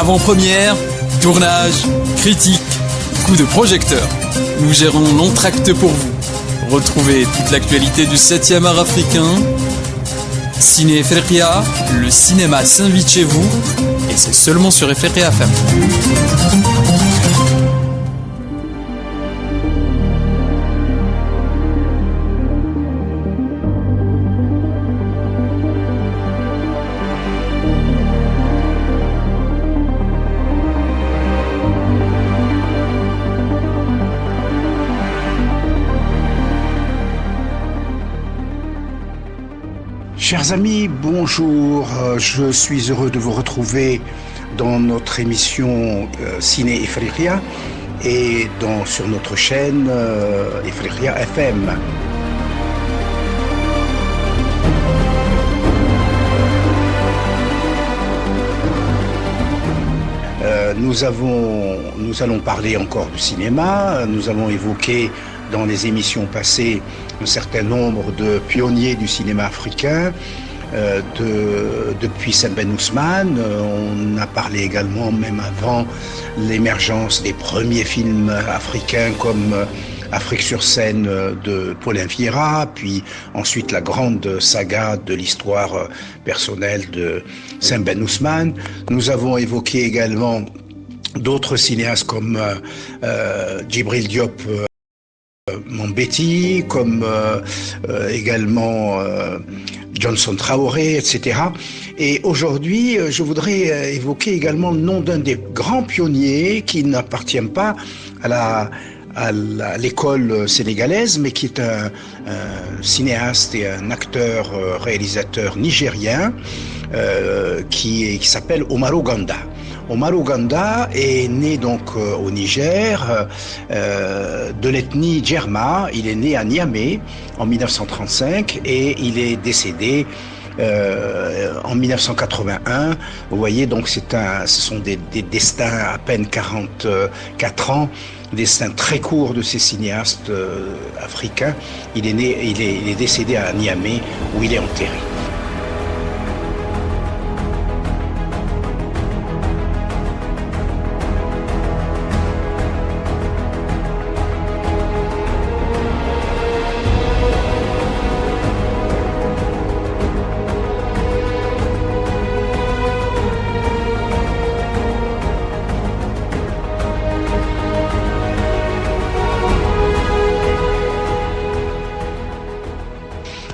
Avant-première, tournage, critique, coup de projecteur. Nous gérons l'entracte pour vous. Retrouvez toute l'actualité du 7e art africain. Ciné Efriqiya, le cinéma s'invite chez vous et c'est seulement sur Efriqiya FM. Chers amis, bonjour. Je suis heureux de vous retrouver dans notre émission Ciné Efriqiya et sur notre chaîne Efriqiya FM. Nous allons parler encore du cinéma. Nous avons évoqué dans les émissions passées un certain nombre de pionniers du cinéma africain, depuis Sembène Ousmane. On a parlé également, même avant l'émergence des premiers films africains comme Afrique sur scène de Paulin Vieira, puis ensuite la grande saga de l'histoire personnelle de Sembène Ousmane. Nous avons évoqué également d'autres cinéastes comme Djibril Diop Mambéty, comme également Johnson Traoré, etc. Et aujourd'hui, je voudrais évoquer également le nom d'un des grands pionniers qui n'appartient pas à l'école sénégalaise, mais qui est un cinéaste et un acteur, réalisateur nigérien qui s'appelle Omaro Ganda. Omaro Ganda est né donc au Niger, de l'ethnie Djerma. Il est né à Niamey en 1935 et il est décédé en 1981. Vous voyez, donc ce sont des destins à peine 44 ans, destin très court de ces cinéastes africains. Il est décédé à Niamey où il est enterré.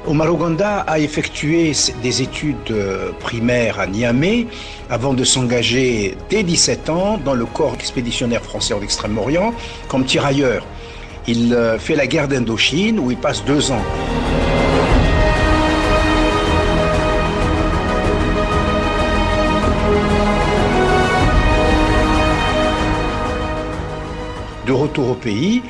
Omaro Ganda a effectué des études primaires à Niamey avant de s'engager dès 17 ans dans le corps expéditionnaire français en Extrême-Orient comme tirailleur. Il fait la guerre d'Indochine où il passe 2 ans. De retour au pays,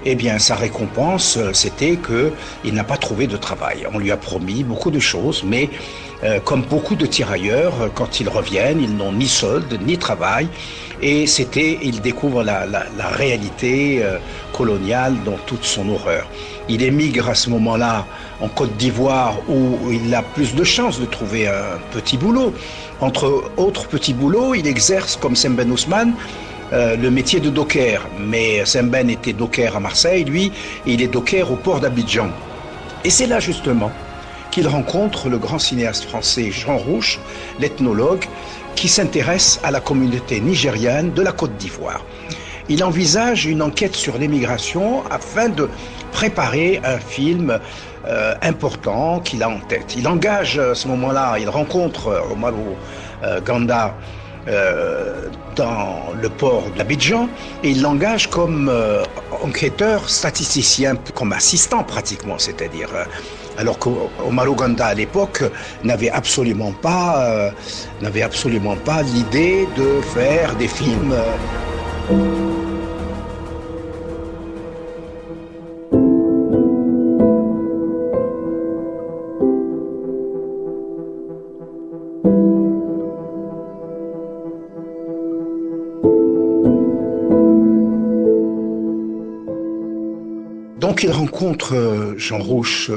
eh bien, sa récompense, c'était qu'il n'a pas trouvé de travail. On lui a promis beaucoup de choses, mais comme beaucoup de tirailleurs, quand ils reviennent, ils n'ont ni solde, ni travail. Et il découvre la réalité coloniale dans toute son horreur. Il émigre à ce moment-là en Côte d'Ivoire où il a plus de chances de trouver un petit boulot. Entre autres petits boulots, il exerce comme Sembène Ousmane le métier de docker, mais Sembène était docker à Marseille, lui, il est docker au port d'Abidjan. Et c'est là justement qu'il rencontre le grand cinéaste français Jean Rouch, l'ethnologue, qui s'intéresse à la communauté nigériane de la Côte d'Ivoire. Il envisage une enquête sur l'émigration afin de préparer un film important qu'il a en tête. Il engage à ce moment-là, il rencontre Omaro Ganda dans le port d'Abidjan et il l'engage comme enquêteur statisticien, comme assistant pratiquement, c'est-à-dire alors qu'Omaro Ganda à l'époque n'avait absolument pas l'idée de faire des films. Donc il rencontre Jean Rouch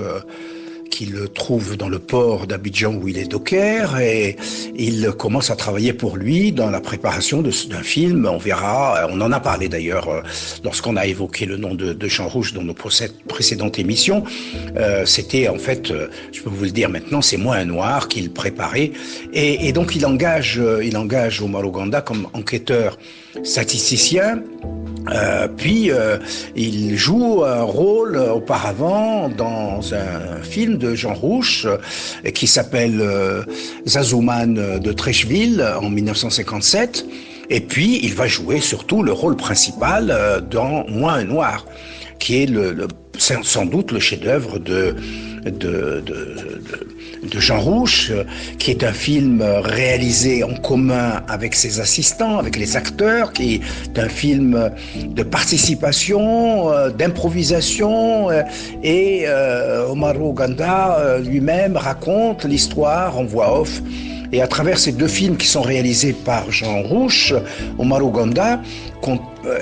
qu'il trouve dans le port d'Abidjan où il est docker, et il commence à travailler pour lui dans la préparation d'un film. On verra, on en a parlé d'ailleurs lorsqu'on a évoqué le nom de Jean Rouch dans nos précédentes émissions. C'était en fait, je peux vous le dire maintenant, c'est Moi un Noir qu'il préparait, et donc il engage Omar Oganda comme enquêteur statisticien. Puis il joue un rôle auparavant dans un film de Jean Rouch qui s'appelle Zazouman de Trècheville en 1957. Et puis il va jouer surtout le rôle principal dans Moi un Noir, qui est sans doute le chef-d'œuvre de Jean Rouch, qui est un film réalisé en commun avec ses assistants, avec les acteurs, qui est un film de participation, d'improvisation, et Omar Oganda lui-même raconte l'histoire en voix off. Et à travers ces deux films qui sont réalisés par Jean Rouch, Omar Oganda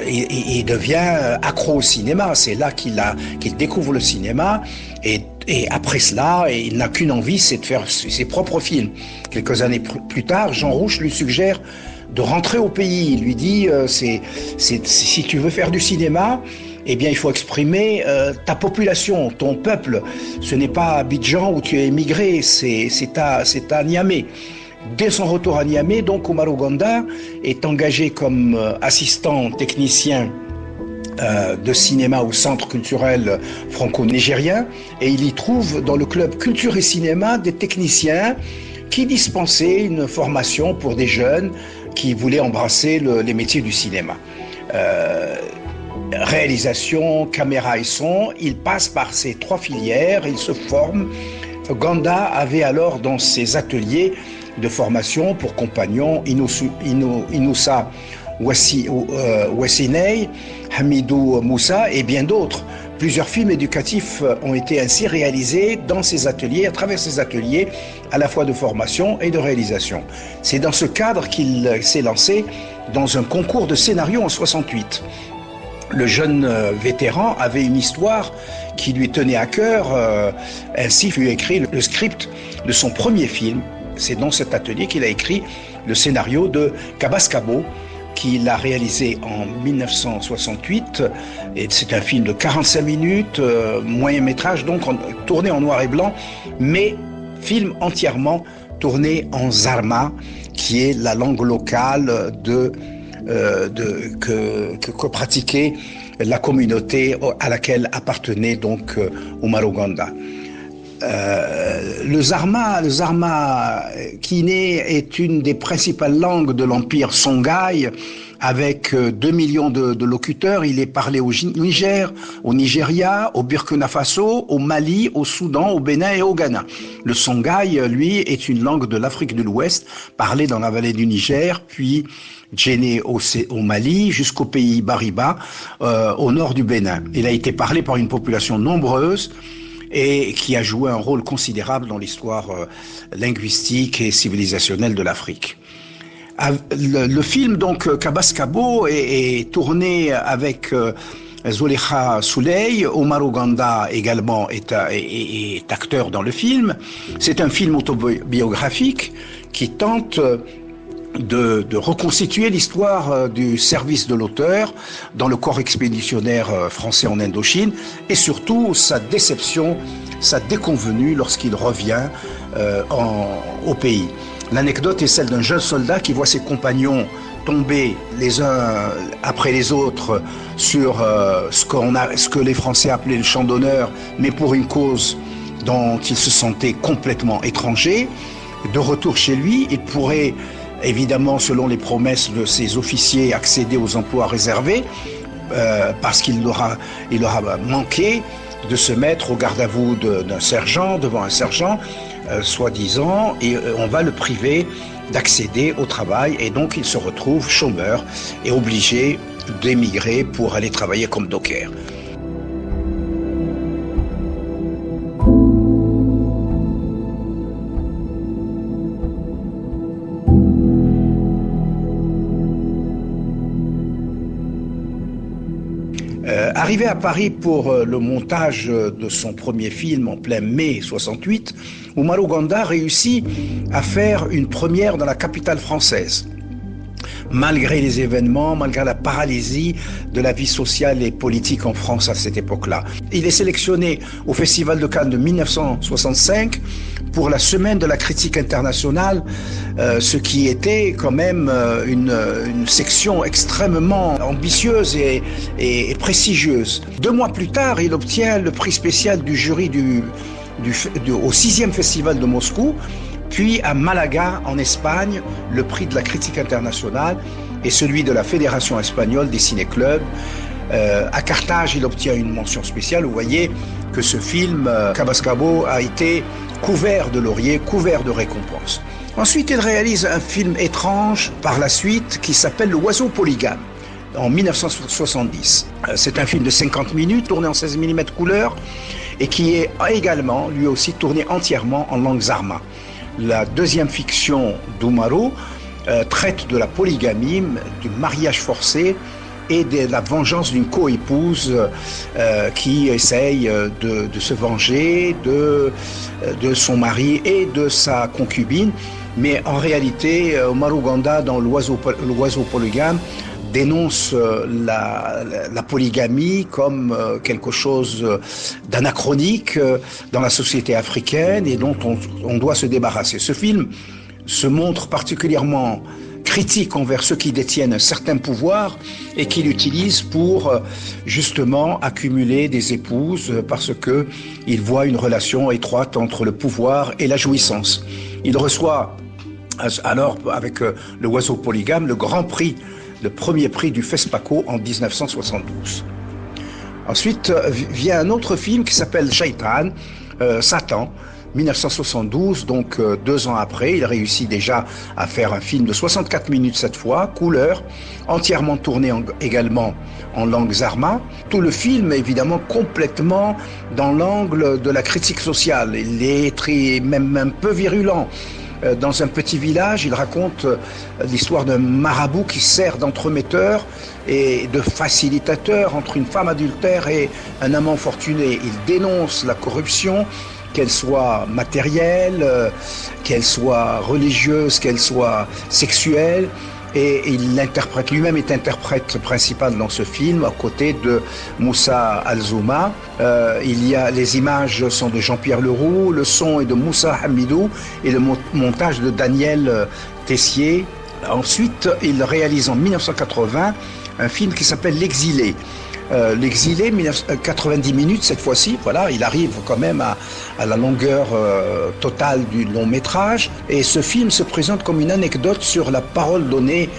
il devient accro au cinéma. C'est là qu'il découvre le cinéma, et après cela, il n'a qu'une envie, c'est de faire ses propres films. Quelques années plus tard, Jean Rouch lui suggère de rentrer au pays. Il lui dit si tu veux faire du cinéma, eh bien, il faut exprimer ta population, ton peuple. Ce n'est pas à Abidjan où tu es émigré, c'est à Niamey. Dès son retour à Niamey, donc, Omar Oganda est engagé comme assistant technicien de cinéma au Centre culturel franco-nigérien, et il y trouve dans le club Culture et Cinéma des techniciens qui dispensaient une formation pour des jeunes qui voulaient embrasser les métiers du cinéma. Réalisation, caméra et son, il passe par ces trois filières, il se forme. Oganda avait alors dans ses ateliers de formation pour compagnons Inoussa Wassinei, Hamidou Moussa et bien d'autres. Plusieurs films éducatifs ont été ainsi réalisés dans ces ateliers, à travers ces ateliers, à la fois de formation et de réalisation. C'est dans ce cadre qu'il s'est lancé dans un concours de scénario en 68. Le jeune vétéran avait une histoire qui lui tenait à cœur, ainsi il a écrit le script de son premier film. C'est dans cet atelier qu'il a écrit le scénario de Kabas-Kabo, qu'il a réalisé en 1968. Et c'est un film de 45 minutes, moyen métrage, donc tourné en noir et blanc, mais film entièrement tourné en Zarma, qui est la langue locale que pratiquait la communauté à laquelle appartenait donc Omar Oganda. Le Zarma kiné est une des principales langues de l'empire Songhai, avec 2 millions de locuteurs. Il est parlé au Niger, au Nigeria, au Burkina Faso, au Mali, au Soudan, au Bénin et au Ghana. Le Songhai, lui, est une langue de l'Afrique de l'Ouest, parlée dans la vallée du Niger, puis Djenné au Mali, jusqu'au pays Bariba, au nord du Bénin. Il a été parlé par une population nombreuse et qui a joué un rôle considérable dans l'histoire linguistique et civilisationnelle de l'Afrique. Le film, donc, Kabas-Kabo, est tourné avec Zulekha Souley. Omar Oganda également est acteur dans le film. C'est un film autobiographique qui tente de reconstituer l'histoire du service de l'auteur dans le corps expéditionnaire français en Indochine, et surtout sa déception, sa déconvenue lorsqu'il revient au pays. L'anecdote est celle d'un jeune soldat qui voit ses compagnons tomber les uns après les autres sur ce que les Français appelaient le champ d'honneur, mais pour une cause dont il se sentait complètement étranger. De retour chez lui, il pourrait évidemment, selon les promesses de ses officiers, accéder aux emplois réservés, parce qu'il aura manqué de se mettre au garde-à-vous d'un sergent, devant un sergent, soi-disant, et on va le priver d'accéder au travail, et donc il se retrouve chômeur et obligé d'émigrer pour aller travailler comme docker. Arrivé à Paris pour le montage de son premier film en plein mai 68, Umaru Ganda réussit à faire une première dans la capitale française. Malgré les événements, malgré la paralysie de la vie sociale et politique en France à cette époque-là. Il est sélectionné au Festival de Cannes de 1965 pour la semaine de la critique internationale, ce qui était quand même une section extrêmement ambitieuse et prestigieuse. 2 mois plus tard, il obtient le prix spécial du jury au 6e Festival de Moscou, puis à Malaga, en Espagne, le prix de la critique internationale et celui de la Fédération espagnole des ciné-clubs. À Carthage, il obtient une mention spéciale. Vous voyez que ce film, Cabascabo, a été couvert de lauriers, couvert de récompenses. Ensuite, il réalise un film étrange par la suite qui s'appelle L'Oiseau polygame, en 1970. C'est un film de 50 minutes, tourné en 16 mm couleur, et qui est également, lui aussi, tourné entièrement en langue zarma. La deuxième fiction d'Umaru traite de la polygamie, du mariage forcé et de la vengeance d'une coépouse qui essaye de se venger de son mari et de sa concubine. Mais en réalité, Umaru Ganda, dans L'Oiseau polygame, dénonce la polygamie comme quelque chose d'anachronique dans la société africaine et dont on doit se débarrasser. Ce film se montre particulièrement critique envers ceux qui détiennent un certain pouvoir et qui l'utilisent pour justement accumuler des épouses parce qu'il voit une relation étroite entre le pouvoir et la jouissance. Il reçoit alors, avec L'Oiseau polygame, le premier prix du FESPACO en 1972. Ensuite vient un autre film qui s'appelle Shaitan, Satan, 1972, donc 2 ans après. Il réussit déjà à faire un film de 64 minutes cette fois, couleur, entièrement tourné également en langue zarma. Tout le film est évidemment complètement dans l'angle de la critique sociale. Il est même un peu virulent. Dans un petit village, il raconte l'histoire d'un marabout qui sert d'entremetteur et de facilitateur entre une femme adultère et un amant fortuné. Il dénonce la corruption, qu'elle soit matérielle, qu'elle soit religieuse, qu'elle soit sexuelle. Et il l'interprète, lui-même est interprète principal dans ce film, à côté de Moussa Alzouma. Les images sont de Jean-Pierre Leroux, le son est de Moussa Hamidou et le montage de Daniel Tessier. Ensuite, il réalise en 1980 un film qui s'appelle L'Exilé. L'Exilé, 90 minutes cette fois-ci, voilà, il arrive quand même à la longueur totale du long métrage, et ce film se présente comme une anecdote sur la parole donnée,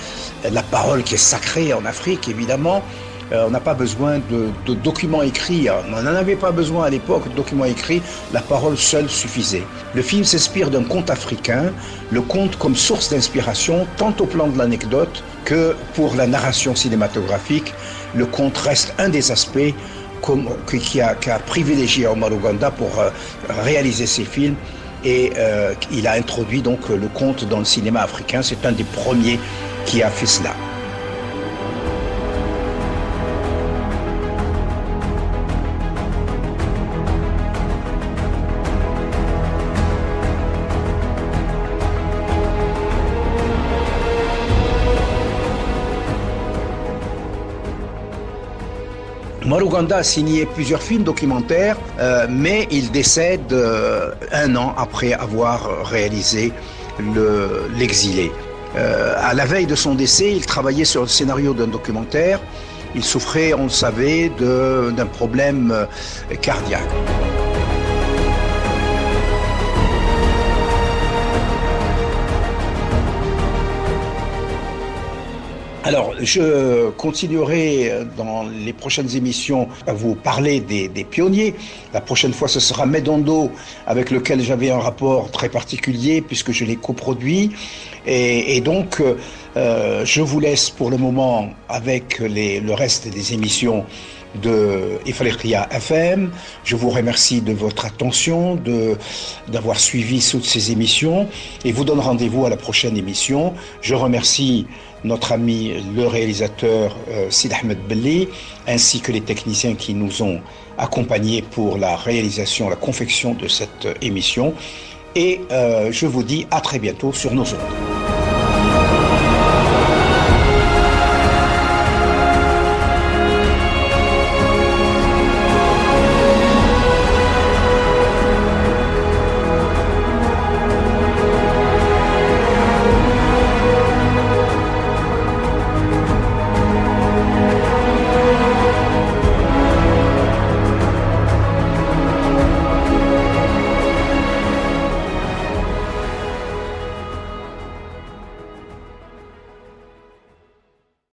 la parole qui est sacrée en Afrique évidemment. On n'a pas besoin de documents écrits, on n'en avait pas besoin à l'époque de documents écrits, la parole seule suffisait. Le film s'inspire d'un conte africain, le conte comme source d'inspiration tant au plan de l'anecdote que pour la narration cinématographique. Le conte reste un des aspects qui a privilégié Umaru Ganda pour réaliser ses films, et il a introduit donc le conte dans le cinéma africain. C'est un des premiers qui a fait cela. Umaru Ganda a signé plusieurs films documentaires, mais il décède 1 an après avoir réalisé L'Exilé. À la veille de son décès, il travaillait sur le scénario d'un documentaire. Il souffrait, on le savait, d'un problème cardiaque. Alors, je continuerai dans les prochaines émissions à vous parler des pionniers. La prochaine fois, ce sera Medondo, avec lequel j'avais un rapport très particulier, puisque je l'ai coproduit. Et donc, je vous laisse pour le moment avec le reste des émissions de Ifriqiya FM. Je vous remercie de votre attention, d'avoir suivi toutes ces émissions et vous donne rendez-vous à la prochaine émission. Je remercie notre ami le réalisateur Sid Ahmed Belli ainsi que les techniciens qui nous ont accompagnés pour la réalisation, la confection de cette émission. Et je vous dis à très bientôt sur nos ondes.